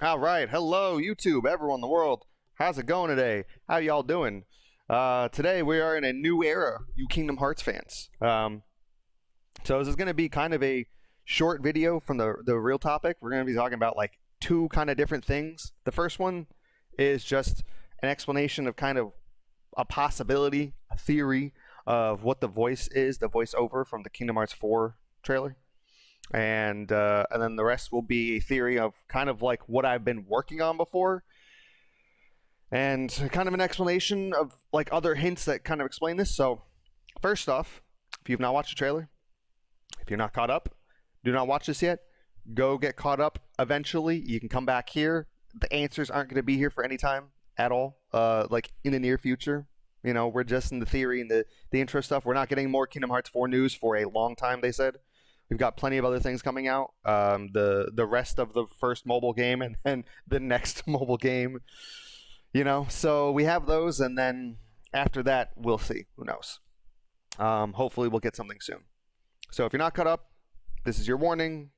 All right, hello YouTube, everyone in the world. How's it going today? How y'all doing? Today we are in a new era, you Kingdom Hearts fans. So this is going to be kind of a short video from the real topic. We're going to be talking about like two kind of different things. The first one is just an explanation of kind of a possibility, a theory of what the voice is, the voiceover from the Kingdom Hearts 4 trailer. And then the rest will be a theory of kind of like what I've been working on before, and kind of an explanation of like other hints that kind of explain this. So first off, if you've not watched the trailer, if you're not caught up, do not watch this yet. Go get caught up eventually. You can come back here. The answers aren't going to be here for any time at all, like in the near future. You know, we're just in the theory and the intro stuff. We're not getting more Kingdom Hearts 4 news for a long time, they said. We've got plenty of other things coming out. The rest of the first mobile game and then the next mobile game. You know, so we have those, and then after that, we'll see. Who knows? Hopefully, we'll get something soon. So if you're not caught up, this is your warning.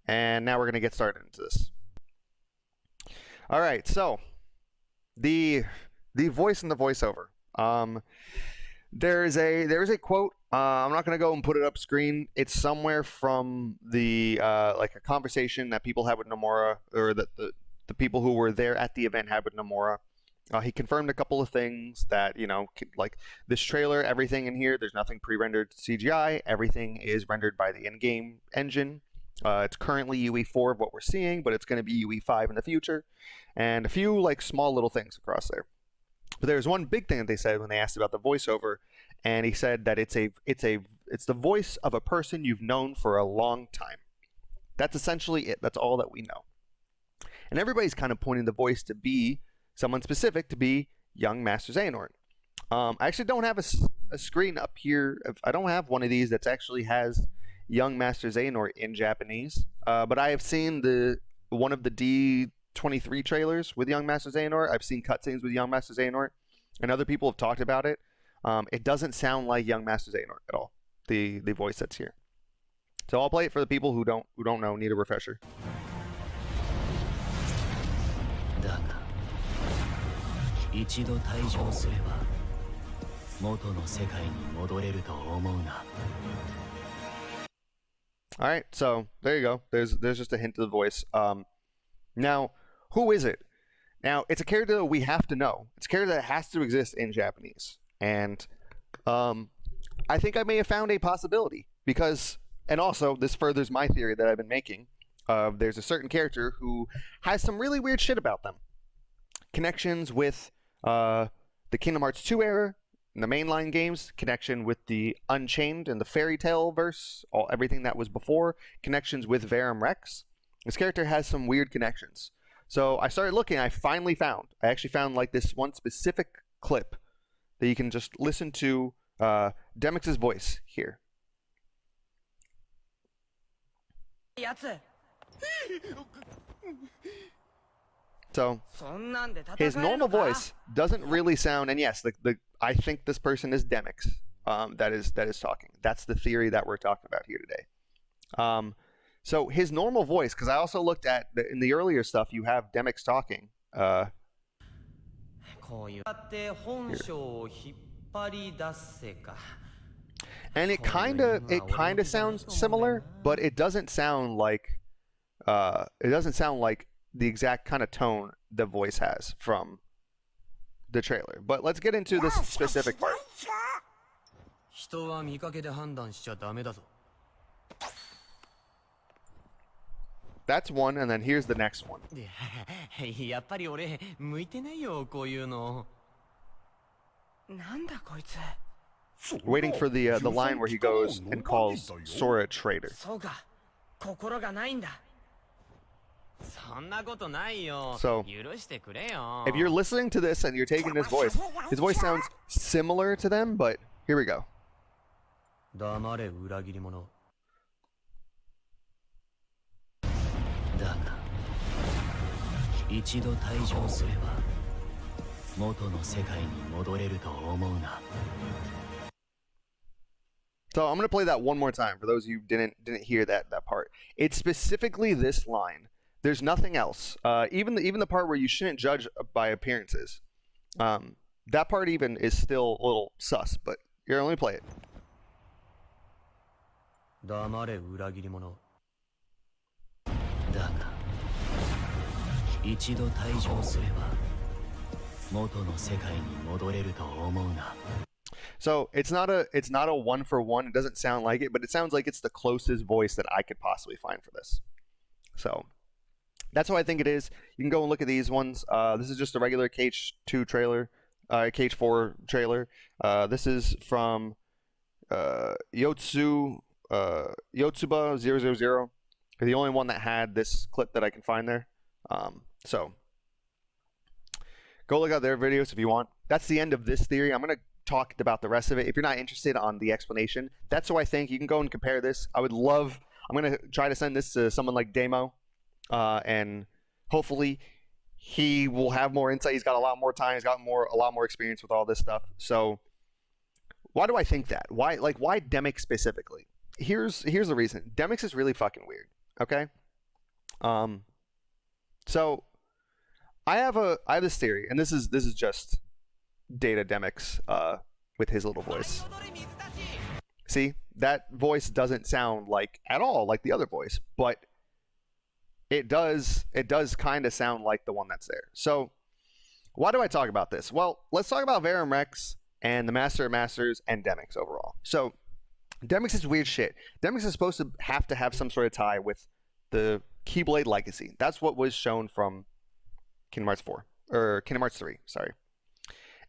And now we're going to get started into this. All right, so the voice and the voiceover. There is a quote. I'm not going to go and put it up screen. It's somewhere from the like a conversation that people had with Nomura, or that the people who were there at the event had with Nomura. He confirmed a couple of things that, you know, like this trailer, everything in here, there's nothing pre-rendered CGI. Everything is rendered by the in-game engine. It's currently UE4 of what we're seeing, but it's going to be UE5 in the future. And a few like small little things across there. But there's one big thing that they said when they asked about the voiceover, and he said that it's the voice of a person you've known for a long time. That's essentially it. That's all that we know. And everybody's kind of pointing the voice to be someone specific, to be young Master Xehanort. I actually don't have a screen up here. I don't have one of these that actually has young Master Xehanort in Japanese. But I have seen one of the D23 trailers with young Master Xehanort. I've seen cutscenes with young Master Xehanort, and other people have talked about it. It doesn't sound like young Master Xehanort at all, the voice that's here. So I'll play it for the people who don't know, need a refresher. Alright, so there you go. There's just a hint of the voice. Now, who is it? Now, it's a character that we have to know. It's a character that has to exist in Japanese. And I think I may have found a possibility. Because, and also, this furthers my theory that I've been making. There's a certain character who has some really weird shit about them. Connections with the Kingdom Hearts 2 era, in the mainline games, connection with the Unchained and the Fairy Tale verse, everything that was before, connections with Verum Rex. This character has some weird connections. So I started looking, I actually found like this one specific clip that you can just listen to Demyx's voice here. So his normal voice doesn't really sound, and yes, I think this person is Demyx that is talking. That's the theory that we're talking about here today. So his normal voice, because I also looked at in the earlier stuff, you have Demyx talking. And it kind of sounds similar, but it doesn't sound like the exact kind of tone the voice has from the trailer. But let's get into this specific part. That's one, and then here's the next one. Waiting for the line where he goes and calls Sora a traitor. So, if you're listening to this and you're taking his voice sounds similar to them, but here we go. So I'm going to play that one more time for those of you who didn't hear that part. It's specifically this line There's nothing else. Even the part where you shouldn't judge by appearances. That part even is still a little sus, but you're only play it. 黙れ裏切り者だが一度退場すれば元の世界に戻れると思うな So it's not a one for one. It doesn't sound like it, but it sounds like it's the closest voice that I could possibly find for this. So that's what I think it is. You can go and look at these ones. This is just a regular KH2 trailer, KH4 trailer. This is from Yotsuba 000. The only one that had this clip that I can find there. So go look at their videos if you want. That's the end of this theory. I'm going to talk about the rest of it. If you're not interested on the explanation, that's what I think. You can go and compare this. I'm going to try to send this to someone like Demo, and hopefully he will have more insight. He's got a lot more time. He's got a lot more experience with all this stuff. So why do I think that? Why Demyx specifically? Here's the reason. Demyx is really fucking weird. Okay. So I have this theory, and this is just Data Demyx with his little voice. See, that voice doesn't sound at all like the other voice, but it does kind of sound like the one that's there. So why do I talk about this? Well, let's talk about Verum Rex and the Master of Masters and Demyx overall. So Demyx is weird shit. Demyx is supposed to have some sort of tie with the Keyblade Legacy. That's what was shown from Kingdom Hearts 4 or Kingdom Hearts 3, sorry.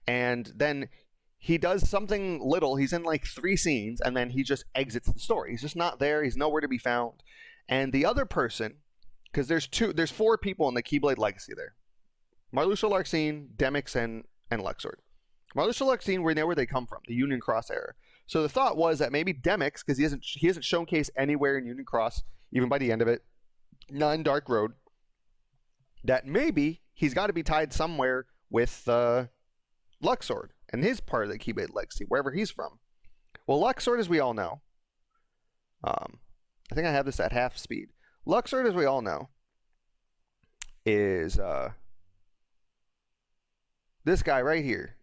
And then he does something little. He's in 3 scenes, and then he just exits the story. He's just not there. He's nowhere to be found. And the other person, because there's 4 people in the Keyblade Legacy there: Marluxia, Larxene, Demyx, and Luxord. Marluxia, Larxene, we know where they come from, the Union Cross era. So the thought was that maybe Demyx, because he hasn't showcased anywhere in Union Cross, even by the end of it, not in Dark Road, that maybe he's got to be tied somewhere with Luxord and his part of the Keyblade Legacy, wherever he's from. Well, Luxord, as we all know, I think I have this at half speed. Luxord, as we all know, is this guy right here.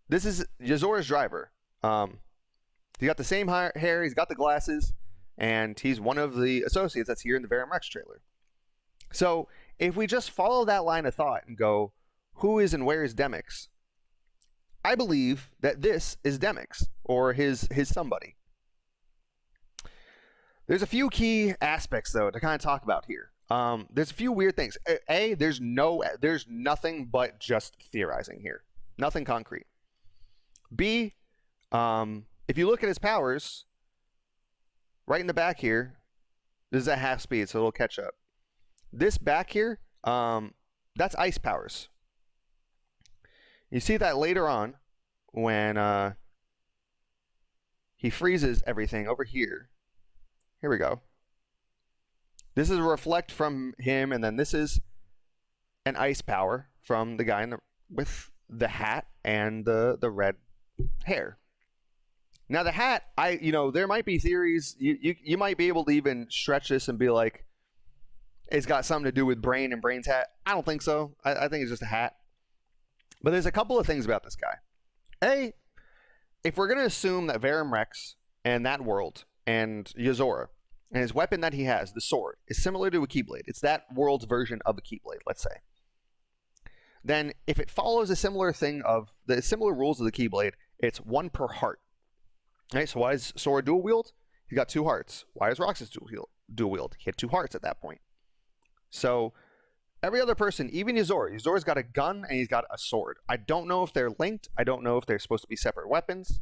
This is Yazora's driver. He's got the same hair, he's got the glasses, and he's one of the associates that's here in the Verum Rex trailer. So if we just follow that line of thought and go, who is and where is Demyx? I believe that this is Demyx, or his somebody. There's a few key aspects, though, to kind of talk about here. There's a few weird things. A, there's nothing but just theorizing here. Nothing concrete. B, if you look at his powers, right in the back here, this is at half speed, so it'll catch up. This back here, that's ice powers. You see that later on when he freezes everything over here. Here we go. This is a reflect from him, and then this is an ice power from the guy with the hat and the red hair. Now the hat, there might be theories. You might be able to even stretch this and be like, it's got something to do with Brain and Brain's hat. I don't think so. I think it's just a hat. But there's a couple of things about this guy. A, if we're going to assume that Verum Rex and that world and Yozora and his weapon that he has, the sword, is similar to a Keyblade, it's that world's version of a Keyblade, let's say, then if it follows a similar thing of the similar rules of the Keyblade, it's 1 per heart. Right? So why is Sora dual wield? He's got 2 hearts. Why is Roxas dual wield? He had 2 hearts at that point. So every other person, even Yozora's got a gun and he's got a sword. I don't know if they're linked. I don't know if they're supposed to be separate weapons.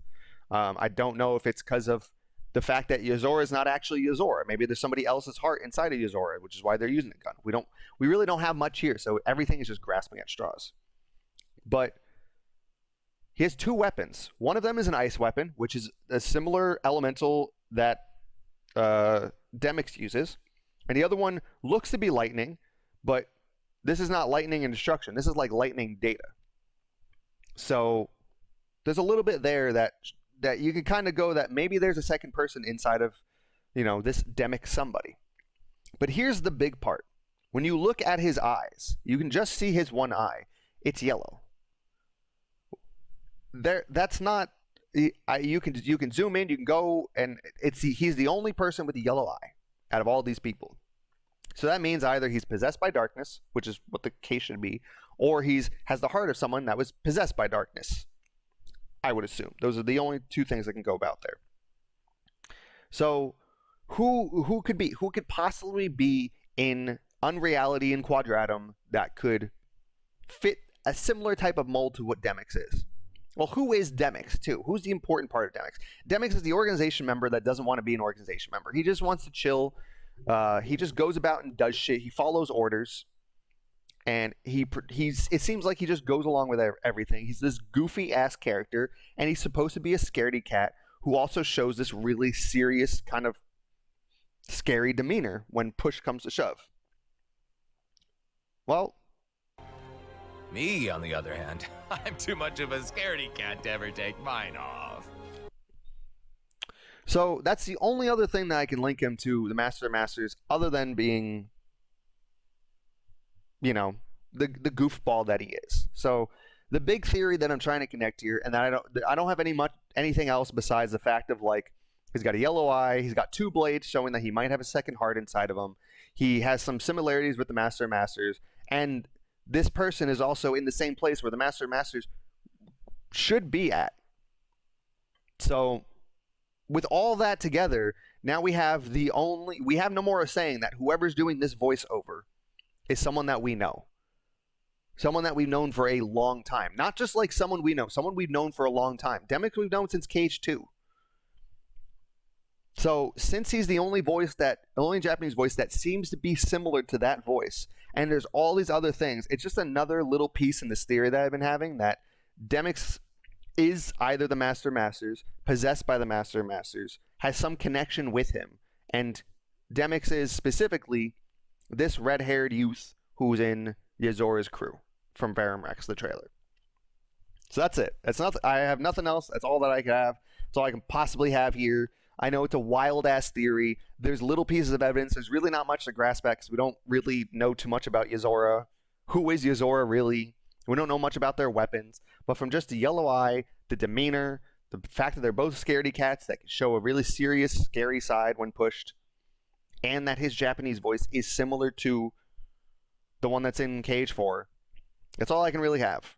I don't know if it's because of the fact that Yozora is not actually Yozora. Maybe there's somebody else's heart inside of Yozora, which is why they're using the gun. We really don't have much here, so everything is just grasping at straws. But he has 2 weapons. One of them is an ice weapon, which is a similar elemental that Demyx uses. And the other one looks to be lightning, but this is not lightning and destruction. This is like lightning data. So there's a little bit there that you can kind of go that maybe there's a second person inside of, this Demyx somebody. But here's the big part. When you look at his eyes, you can just see his one eye. It's yellow. That's not. You can zoom in. You can go, and he's the only person with a yellow eye out of all these people. So that means either he's possessed by darkness, which is what the case should be, or has the heart of someone that was possessed by darkness. I would assume those are the only two things that can go about there. So who could possibly be in Unreality and Quadratum that could fit a similar type of mold to what Demyx is? Well, who is Demyx too? Who's the important part of Demyx? Demyx is the organization member that doesn't want to be an organization member. He just wants to chill. He just goes about and does shit. He follows orders, and it seems like he just goes along with everything. He's this goofy ass character, and he's supposed to be a scaredy cat who also shows this really serious kind of scary demeanor when push comes to shove. Well, me, on the other hand, I'm too much of a scaredy cat to ever take mine off. So that's the only other thing that I can link him to the Master of Masters, other than being, the goofball that he is. So the big theory that I'm trying to connect here, and that I don't have anything else besides the fact of, like, he's got a yellow eye, he's got two blades showing that he might have a second heart inside of him. He has some similarities with the Master of Masters, and this person is also in the same place where the Master of Masters should be at. So with all that together, now we have Nomura saying that whoever's doing this voiceover is someone that we know. Someone that we've known for a long time. Not just like someone we know, someone we've known for a long time. Demyx we've known since Cage 2. So since he's the only Japanese voice that seems to be similar to that voice, and there's all these other things, it's just another little piece in this theory that I've been having, that Demyx is either the Master of Masters, possessed by the Master of Masters, has some connection with him, and Demyx is specifically this red-haired youth who's in Yazora's crew from Verum Rex, the trailer. So that's it. I have nothing else. That's all that I can have. That's all I can possibly have here. I know it's a wild-ass theory. There's little pieces of evidence. There's really not much to grasp at because we don't really know too much about Yazora. Who is Yazora, really? We don't know much about their weapons. But from just the yellow eye, the demeanor, the fact that they're both scaredy cats that can show a really serious, scary side when pushed, and that his Japanese voice is similar to the one that's in Cage 4, that's all I can really have.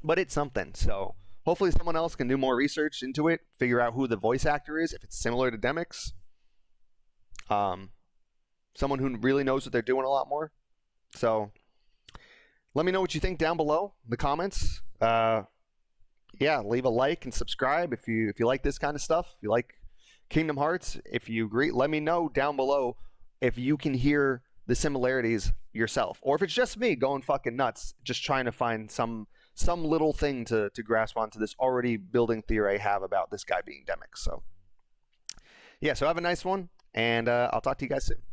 But it's something, so hopefully someone else can do more research into it, figure out who the voice actor is, if it's similar to Demyx. Someone who really knows what they're doing a lot more. So let me know what you think down below in the comments. Leave a like and subscribe if you like this kind of stuff. If you like Kingdom Hearts, if you agree, let me know down below if you can hear the similarities yourself, or if it's just me going fucking nuts, just trying to find some little thing to grasp onto this already building theory I have about this guy being Demyx. So have a nice one, and I'll talk to you guys soon.